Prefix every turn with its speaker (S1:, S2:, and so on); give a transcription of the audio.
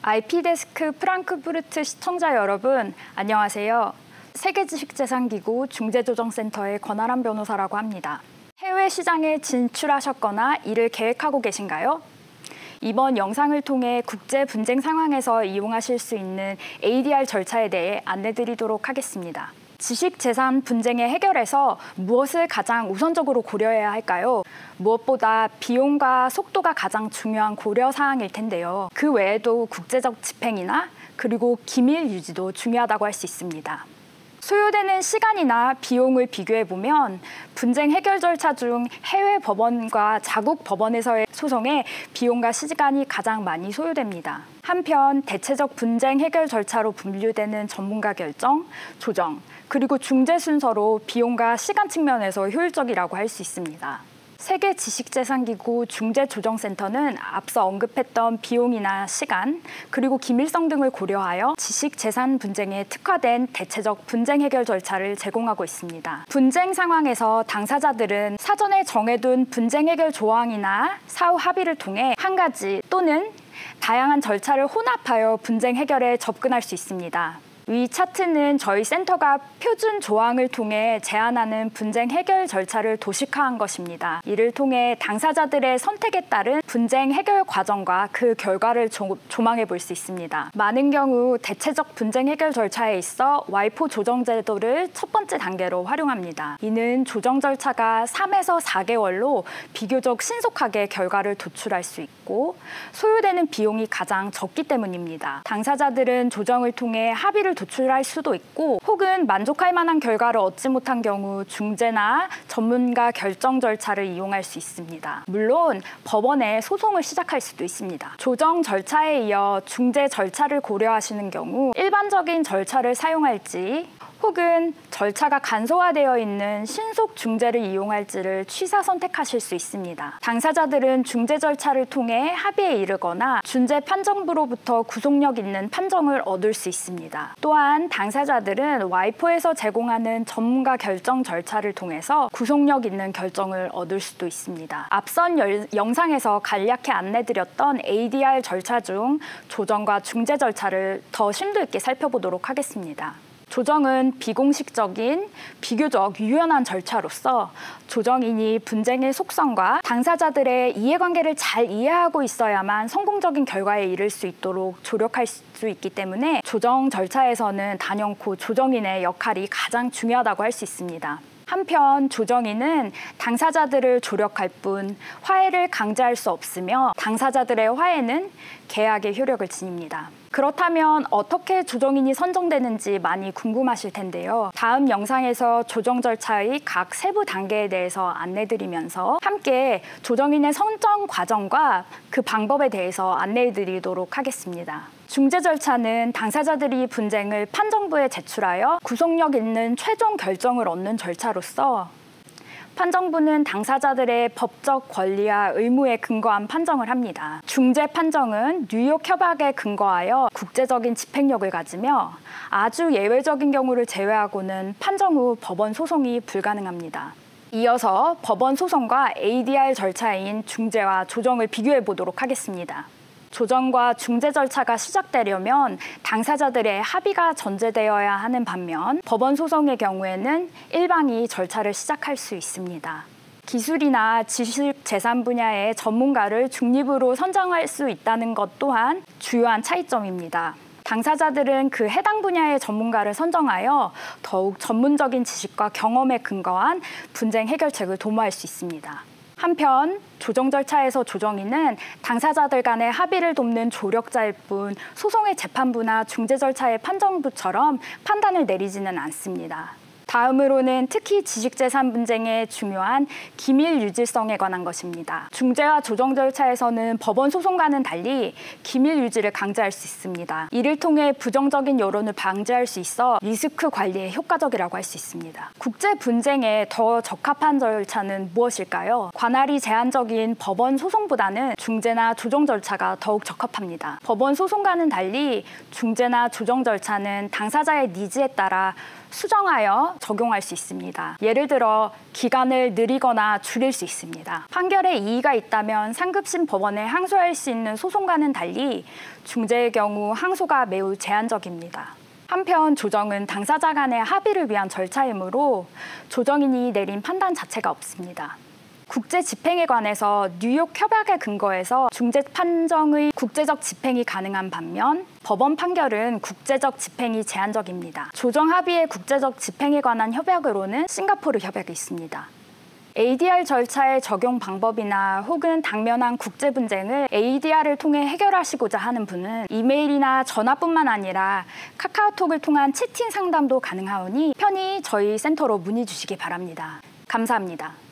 S1: IP데스크 프랑크푸르트 시청자 여러분, 안녕하세요. 세계지식재산기구 중재조정센터의 권아람 변호사라고 합니다. 해외 시장에 진출하셨거나 이를 계획하고 계신가요? 이번 영상을 통해 국제 분쟁 상황에서 이용하실 수 있는 ADR 절차에 대해 안내드리도록 하겠습니다. 지식재산 분쟁의 해결에서 무엇을 가장 우선적으로 고려해야 할까요? 무엇보다 비용과 속도가 가장 중요한 고려사항일 텐데요. 그 외에도 국제적 집행이나 그리고 기밀 유지도 중요하다고 할 수 있습니다. 소요되는 시간이나 비용을 비교해보면 분쟁 해결 절차 중 해외 법원과 자국 법원에서의 소송에 비용과 시간이 가장 많이 소요됩니다. 한편 대체적 분쟁 해결 절차로 분류되는 전문가 결정, 조정, 그리고 중재 순서로 비용과 시간 측면에서 효율적이라고 할 수 있습니다. 세계지식재산기구 중재조정센터는 앞서 언급했던 비용이나 시간, 그리고 기밀성 등을 고려하여 지식재산 분쟁에 특화된 대체적 분쟁 해결 절차를 제공하고 있습니다. 분쟁 상황에서 당사자들은 사전에 정해둔 분쟁 해결 조항이나 사후 합의를 통해 한 가지 또는 다양한 절차를 혼합하여 분쟁 해결에 접근할 수 있습니다. 위 차트는 저희 센터가 표준 조항을 통해 제안하는 분쟁 해결 절차를 도식화한 것입니다. 이를 통해 당사자들의 선택에 따른 분쟁 해결 과정과 그 결과를 조망해 볼 수 있습니다. 많은 경우 대체적 분쟁 해결 절차에 있어 와이포 조정 제도를 첫 번째 단계로 활용합니다. 이는 조정 절차가 3에서 4개월로 비교적 신속하게 결과를 도출할 수 있고 소요되는 비용이 가장 적기 때문입니다. 당사자들은 조정을 통해 합의를 도출할 수도 있고 혹은 만족할 만한 결과를 얻지 못한 경우 중재나 전문가 결정 절차를 이용할 수 있습니다. 물론 법원에 소송을 시작할 수도 있습니다. 조정 절차에 이어 중재 절차를 고려하시는 경우 일반적인 절차를 사용할지 혹은 절차가 간소화되어 있는 신속 중재를 이용할지를 취사 선택하실 수 있습니다. 당사자들은 중재 절차를 통해 합의에 이르거나 중재 판정부로부터 구속력 있는 판정을 얻을 수 있습니다. 또한 당사자들은 와이포에서 제공하는 전문가 결정 절차를 통해서 구속력 있는 결정을 얻을 수도 있습니다. 앞선 영상에서 간략히 안내드렸던 ADR 절차 중 조정과 중재 절차를 더 심도 있게 살펴보도록 하겠습니다. 조정은 비공식적인, 비교적 유연한 절차로서 조정인이 분쟁의 속성과 당사자들의 이해관계를 잘 이해하고 있어야만 성공적인 결과에 이를 수 있도록 조력할 수 있기 때문에 조정 절차에서는 단연코 조정인의 역할이 가장 중요하다고 할 수 있습니다. 한편 조정인은 당사자들을 조력할 뿐 화해를 강제할 수 없으며 당사자들의 화해는 계약의 효력을 지닙니다. 그렇다면 어떻게 조정인이 선정되는지 많이 궁금하실 텐데요. 다음 영상에서 조정 절차의 각 세부 단계에 대해서 안내드리면서 함께 조정인의 선정 과정과 그 방법에 대해서 안내해드리도록 하겠습니다. 중재 절차는 당사자들이 분쟁을 판정부에 제출하여 구속력 있는 최종 결정을 얻는 절차로서 판정부는 당사자들의 법적 권리와 의무에 근거한 판정을 합니다. 중재 판정은 뉴욕 협약에 근거하여 국제적인 집행력을 가지며 아주 예외적인 경우를 제외하고는 판정 후 법원 소송이 불가능합니다. 이어서 법원 소송과 ADR 절차인 중재와 조정을 비교해 보도록 하겠습니다. 조정과 중재 절차가 시작되려면 당사자들의 합의가 전제되어야 하는 반면 법원 소송의 경우에는 일방이 절차를 시작할 수 있습니다. 기술이나 지식 재산 분야의 전문가를 중립으로 선정할 수 있다는 것 또한 주요한 차이점입니다. 당사자들은 그 해당 분야의 전문가를 선정하여 더욱 전문적인 지식과 경험에 근거한 분쟁 해결책을 도모할 수 있습니다. 한편 조정 절차에서 조정인은 당사자들 간의 합의를 돕는 조력자일 뿐 소송의 재판부나 중재 절차의 판정부처럼 판단을 내리지는 않습니다. 다음으로는 특히 지식재산 분쟁의 중요한 기밀 유지성에 관한 것입니다. 중재와 조정 절차에서는 법원 소송과는 달리 기밀 유지를 강제할 수 있습니다. 이를 통해 부정적인 여론을 방지할 수 있어 리스크 관리에 효과적이라고 할 수 있습니다. 국제 분쟁에 더 적합한 절차는 무엇일까요? 관할이 제한적인 법원 소송보다는 중재나 조정 절차가 더욱 적합합니다. 법원 소송과는 달리 중재나 조정 절차는 당사자의 니즈에 따라 수정하여 적용할 수 있습니다. 예를 들어 기간을 늘리거나 줄일 수 있습니다. 판결에 이의가 있다면 상급심 법원에 항소할 수 있는 소송과는 달리 중재의 경우 항소가 매우 제한적입니다. 한편 조정은 당사자 간의 합의를 위한 절차이므로 조정인이 내린 판단 자체가 없습니다. 국제 집행에 관해서 뉴욕 협약에 근거해서 중재 판정의 국제적 집행이 가능한 반면 법원 판결은 국제적 집행이 제한적입니다. 조정 합의의 국제적 집행에 관한 협약으로는 싱가포르 협약이 있습니다. ADR 절차의 적용 방법이나 혹은 당면한 국제 분쟁을 ADR을 통해 해결하시고자 하는 분은 이메일이나 전화뿐만 아니라 카카오톡을 통한 채팅 상담도 가능하오니 편히 저희 센터로 문의 주시기 바랍니다. 감사합니다.